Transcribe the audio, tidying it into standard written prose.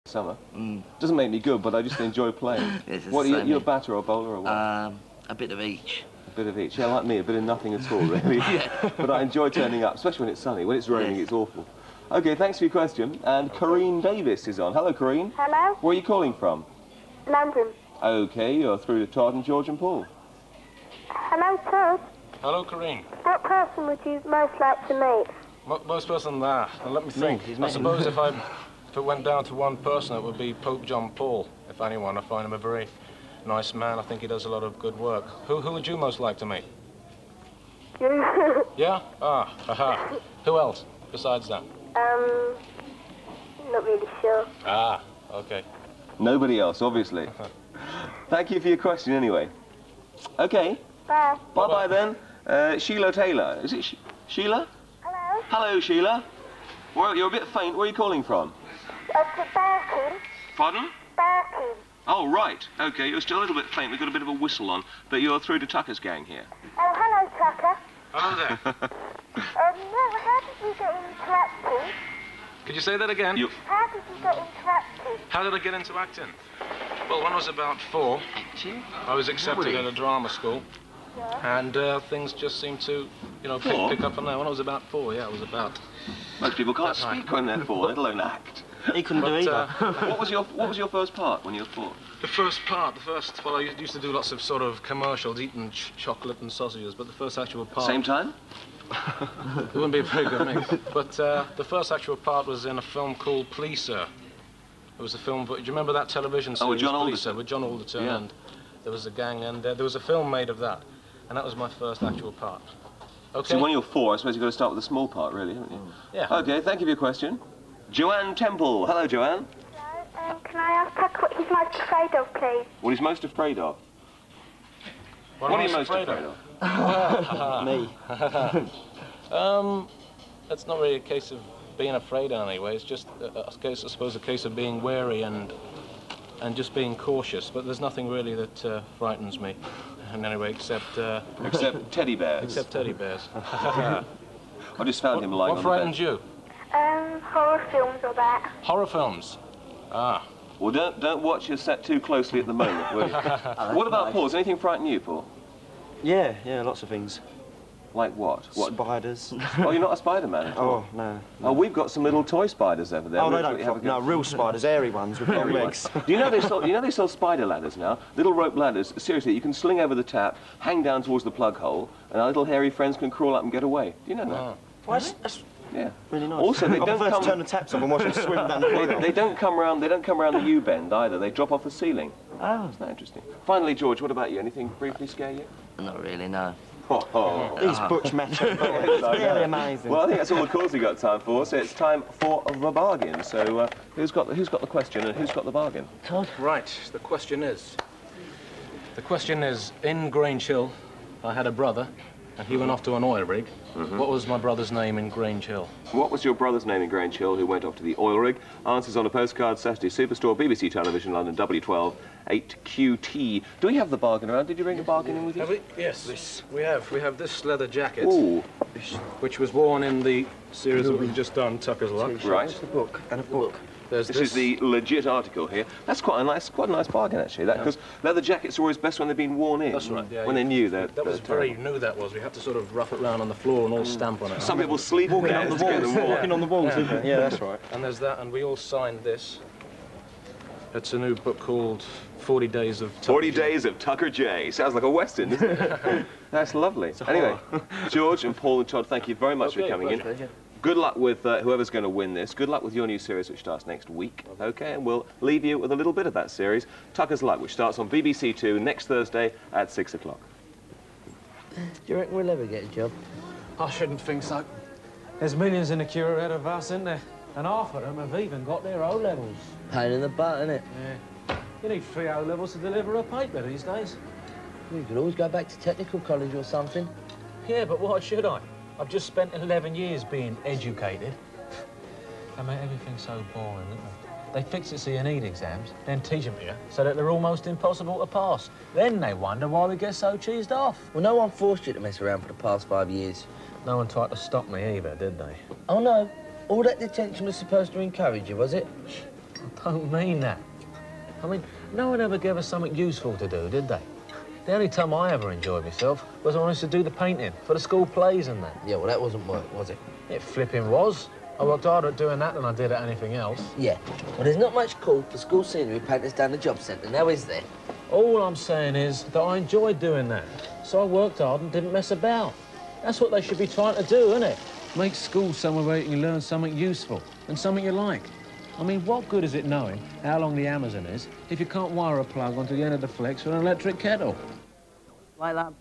summer. Doesn't make me good, but I just enjoy playing. What are you a batter or a bowler or what? A bit of each. A bit of each. Yeah, like me, a bit of nothing at all, really. Yeah. But I enjoy turning up, especially when it's sunny. When it's raining, it's awful. OK, thanks for your question. And Corrine Davis is on. Hello, Corrine. Hello? Where are you calling from? London. OK, you're through to Todd and George and Paul. Hello, Todd. Hello, Corrine. What person would you most like to meet? Most person there. And let me think. I suppose if it went down to one person, it would be Pope John Paul. If anyone, I find him a very nice man. I think he does a lot of good work. Who would you most like to meet? You. Yeah? Ah, haha. Who else besides that? Not really sure. Ah, OK. Nobody else, obviously. Thank you for your question, anyway. OK. Bye. Bye-bye, then. Sheila Taylor. Is it Sheila? Hello? Hello, Sheila. Well, you're a bit faint. Where are you calling from? Barking. Pardon? Barking. Oh, right. OK, you're still a little bit faint. We've got a bit of a whistle on, but you're through to Tucker's gang here. Oh, hello, Tucker. Hello there. No, how did you get into acting? Could you say that again? How did you get into acting? How did I get into acting? Well, when I was about 4, I was accepted at a drama school. Yeah. And things just seemed to, you know, pick up on there. When I was about 4, yeah, I was about. Most people can't speak when they're 4, let alone act. He couldn't do either. What was your first part when you were 4? The first part, well, I used to do lots of sort of commercials, eating chocolate and sausages, but the first actual part... Same time? It wouldn't be a very good mix. But the first actual part was in a film called Please Sir. It was a film, do you remember that television series? With John Alderton. Sir, with John Alderton, yeah. And there was a gang, and there was a film made of that. And that was my first actual part. Okay. So when you're 4, I suppose you've got to start with a small part, really, haven't you? Yeah. OK, thank you for your question. Joanne Temple. Hello, Joanne. Hello, can I ask Tucker what he's most afraid of, please? What he's most afraid of? What are you most afraid of? Me. It's not really a case of being afraid in any way. It's just, I suppose, a case of being wary and just being cautious. But there's nothing really that frightens me in any way except... except teddy bears. Except teddy bears. I just found him lying on the bed. What frightens you? Horror films or that. Horror films? Ah. Well, don't watch your set too closely at the moment, will you? What about Paul? Does anything frighten you, Paul? Yeah, lots of things. Like what? Spiders. Oh, you're not a Spider-Man at all? Oh, no. Oh, we've got some little toy spiders over there. Oh, they don't. No, real spiders, airy ones with long legs. Do you know they sell spider ladders now? Little rope ladders. Seriously, you can sling over the tap, hang down towards the plug hole, and our little hairy friends can crawl up and get away. Do you know that? Oh. Well, that's yeah. really nice. Also, they don't first turn the taps off and watch them swim down the corridor. They don't come round the U-bend either. They drop off the ceiling. Oh. Isn't that interesting? Finally, George, what about you? Anything briefly scare you? Not really, no. These butch macho. It's really amazing. Well, I think that's all the calls we've got time for, so it's time for the bargain. So, who's got the question and who's got the bargain? Todd. Right, the question is, in Grange Hill, I had a brother, and he went off to an oil rig. What was my brother's name in Grange Hill? What was your brother's name in Grange Hill who went off to the oil rig? Answers on a postcard, Saturday Superstore, BBC Television, London, W12, 8QT. Do we have the bargain around? Did you bring a bargain in with you? Have we? Yes, we have. We have this leather jacket, Ooh. which was worn in the series that we've just done, Tucker's Luck. Right. The book and a book. This is the legit article here. That's quite a nice bargain actually. Because leather jackets are always best when they've been worn in. That's right. Yeah, when they're new, that was very new. That was. We had to sort of rough it around on the floor and all stamp on it. Some people sleep walking on the walls. Walking on the walls, isn't it? Yeah, that's right. And there's that, and we all signed this. It's a new book called 40 Days of Tucker 40 Days of Tucker J. Sounds like a Western, doesn't it? That's lovely. Anyway, George and Paul and Todd, thank you very much for coming in. Good luck with whoever's going to win this. Good luck with your new series, which starts next week. OK, and we'll leave you with a little bit of that series, Tucker's Luck, which starts on BBC 2 next Thursday at 6 o'clock. Do you reckon we'll ever get a job? I shouldn't think so. There's millions in the queue ahead of us, isn't there? And half of them have even got their O-levels. Pain in the butt, innit? Yeah. You need 3 O-levels to deliver a paper these days. You could always go back to technical college or something. Yeah, but why should I? I've just spent 11 years being educated. They make everything so boring, don't they? They fix it so you need exams, then teach them to you so that they're almost impossible to pass. Then they wonder why we get so cheesed off. Well, no one forced you to mess around for the past 5 years. No one tried to stop me either, did they? Oh, no. All that detention was supposed to encourage you, was it? don't mean that. I mean, no one ever gave us something useful to do, did they? The only time I ever enjoyed myself was when I used to do the painting for the school plays and that. Yeah, well, that wasn't work, was it? It flipping was. I worked harder at doing that than I did at anything else. Yeah. Well, there's not much call for school scenery painters down the job centre, now is there? All I'm saying is that I enjoyed doing that, so I worked hard and didn't mess about. That's what they should be trying to do, isn't it? Make school somewhere where you can learn something useful and something you like. I mean, what good is it knowing how long the Amazon is if you can't wire a plug onto the end of the flex for an electric kettle? Like that